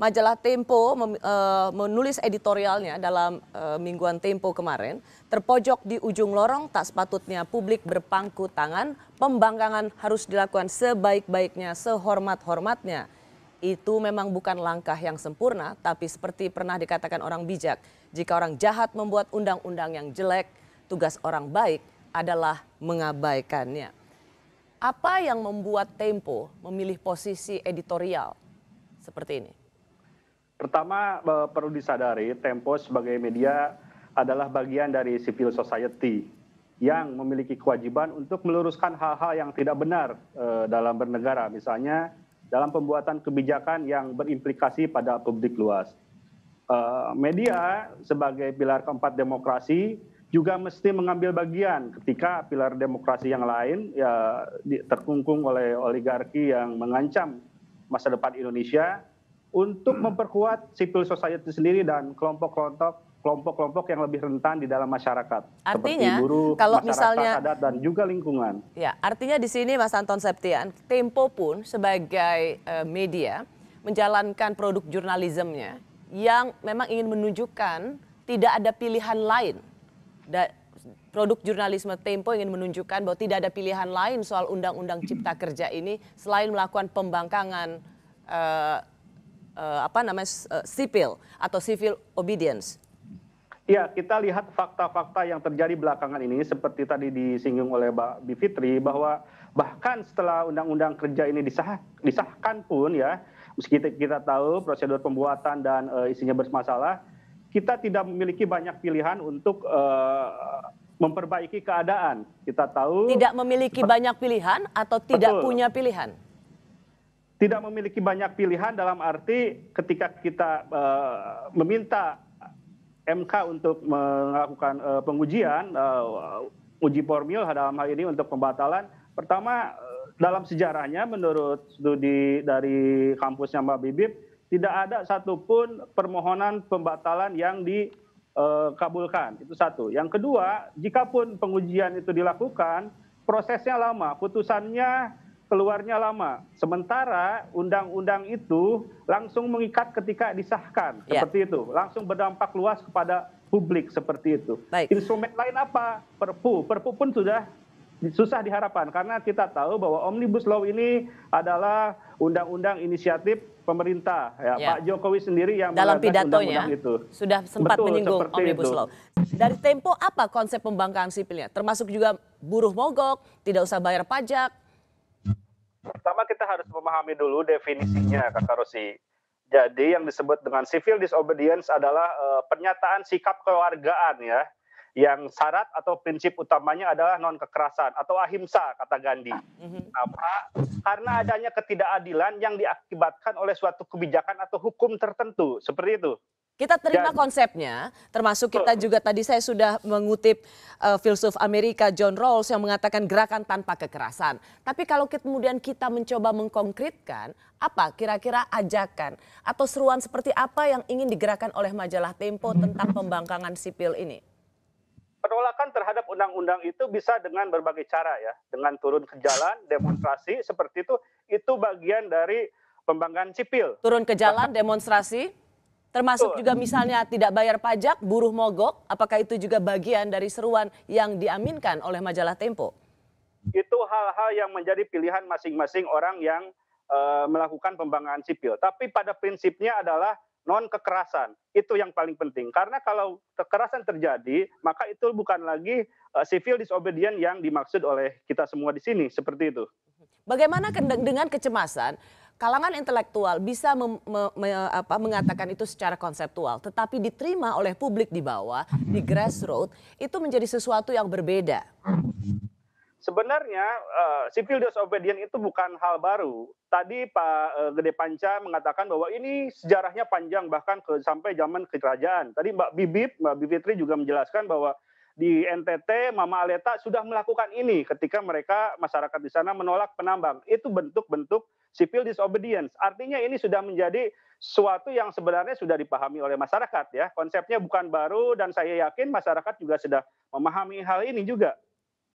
majalah Tempo menulis editorialnya dalam mingguan Tempo kemarin, terpojok di ujung lorong tak sepatutnya publik berpangku tangan, pembangkangan harus dilakukan sebaik-baiknya, sehormat-hormatnya. Itu memang bukan langkah yang sempurna, tapi seperti pernah dikatakan orang bijak, jika orang jahat membuat undang-undang yang jelek, tugas orang baik adalah mengabaikannya. Apa yang membuat Tempo memilih posisi editorial seperti ini? Pertama, perlu disadari Tempo sebagai media adalah bagian dari civil society yang memiliki kewajiban untuk meluruskan hal-hal yang tidak benar dalam bernegara, misalnya dalam pembuatan kebijakan yang berimplikasi pada publik luas. Media sebagai pilar keempat demokrasi juga mesti mengambil bagian ketika pilar demokrasi yang lain ya terkungkung oleh oligarki yang mengancam masa depan Indonesia, untuk memperkuat civil society sendiri dan kelompok-kelompok yang lebih rentan di dalam masyarakat. Artinya, seperti buruh, kalau masyarakat misalnya adat, dan juga lingkungan. Ya, artinya di sini Mas Anton Septian, Tempo pun sebagai media menjalankan produk jurnalismenya yang memang ingin menunjukkan tidak ada pilihan lain. Produk jurnalisme Tempo ingin menunjukkan bahwa tidak ada pilihan lain soal Undang-Undang Cipta Kerja ini selain melakukan pembangkangan sipil atau civil obedience. Ya, kita lihat fakta-fakta yang terjadi belakangan ini seperti tadi disinggung oleh Mbak Bivitri, bahwa bahkan setelah Undang-Undang Kerja ini disahkan pun ya, meski kita tahu prosedur pembuatan dan isinya bermasalah, kita tidak memiliki banyak pilihan untuk memperbaiki keadaan. Kita tahu tidak memiliki banyak pilihan atau tidak punya pilihan. Tidak memiliki banyak pilihan dalam arti ketika kita meminta MK untuk melakukan pengujian, uji formil dalam hal ini untuk pembatalan. Pertama, dalam sejarahnya menurut studi dari kampusnya Mbak Bibip, tidak ada satupun permohonan pembatalan yang dikabulkan. Itu satu. Yang kedua, jikapun pengujian itu dilakukan, prosesnya lama, putusannya keluarnya lama. Sementara undang-undang itu langsung mengikat ketika disahkan, seperti itu. Langsung berdampak luas kepada publik seperti itu. Baik. Instrumen lain apa? Perpu. Perpu pun sudah susah diharapkan karena kita tahu bahwa Omnibus Law ini adalah undang-undang inisiatif pemerintah. Pak Jokowi sendiri yang dalam pidatonya undang-undang itu sudah sempat menyinggung Omnibus Law. Dari Tempo apa konsep pembangkangan sipilnya? Termasuk juga buruh mogok, tidak usah bayar pajak. Pertama kita harus memahami dulu definisinya, Kakak Rosi. Jadi yang disebut dengan civil disobedience adalah pernyataan sikap kewargaan ya, yang syarat atau prinsip utamanya adalah non kekerasan atau ahimsa kata Gandhi. Kenapa? Karena adanya ketidakadilan yang diakibatkan oleh suatu kebijakan atau hukum tertentu, seperti itu. Kita terima konsepnya, termasuk kita juga tadi saya sudah mengutip filsuf Amerika John Rawls yang mengatakan gerakan tanpa kekerasan. Tapi kalau kemudian kita mencoba mengkonkretkan, apa kira-kira ajakan atau seruan seperti apa yang ingin digerakkan oleh majalah Tempo tentang pembangkangan sipil ini? Penolakan terhadap undang-undang itu bisa dengan berbagai cara ya, dengan turun ke jalan, demonstrasi seperti itu bagian dari pembangkangan sipil. Turun ke jalan, demonstrasi? Termasuk juga misalnya tidak bayar pajak, buruh mogok, apakah itu juga bagian dari seruan yang diaminkan oleh majalah Tempo? Itu hal-hal yang menjadi pilihan masing-masing orang yang melakukan pembangkangan sipil. Tapi pada prinsipnya adalah non kekerasan. Itu yang paling penting. Karena kalau kekerasan terjadi, maka itu bukan lagi civil disobedience yang dimaksud oleh kita semua di sini. Seperti itu. Bagaimana dengan kecemasan? Kalangan intelektual bisa mengatakan itu secara konseptual, tetapi diterima oleh publik di bawah, di grassroots, itu menjadi sesuatu yang berbeda. Sebenarnya civil disobedience itu bukan hal baru. Tadi Pak Gede Panca mengatakan bahwa ini sejarahnya panjang bahkan sampai zaman kerajaan. Tadi Mbak Bivitri juga menjelaskan bahwa di NTT Mama Aleta sudah melakukan ini ketika mereka masyarakat di sana menolak penambang. Itu bentuk-bentuk civil disobedience. Artinya ini sudah menjadi sesuatu yang sebenarnya sudah dipahami oleh masyarakat ya. Konsepnya bukan baru dan saya yakin masyarakat juga sudah memahami hal ini juga.